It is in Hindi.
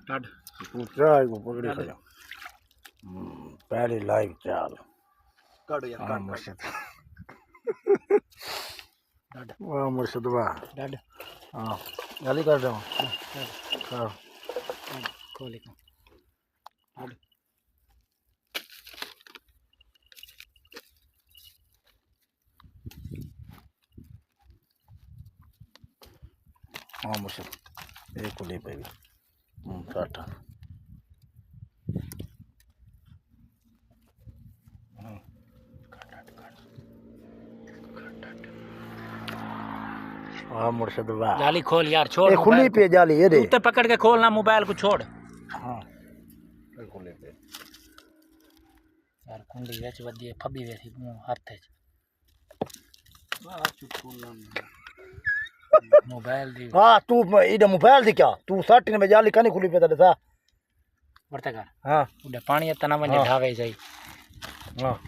डाड तू चाय को पकड़ी खड़ा पहली लाइव चाल काटो यार हाँ काट मुर्शिद डाड वाह मुर्शिद वाह डाड हाँ गाली कर दो कर खोले का डाड हाँ मुर्शिद एक को ले पाएगी काटा हाँ मुर्शिद वाह जाली खोल यार छोड़ ये खुली पे जाली ये दे तू पकड़ के खोलना मोबाइल को छोड़ हाँ ये खुली पे यार कुंडी वेच वदी फबी वेथी मुंह हाथ है मोबाइल दी हाँ तू इधर मोबाइल दी क्या तू साटी में जाली कनी खुली पे था वर्ता कर हाँ उडे पानी तना वने ढावे जाई हाँ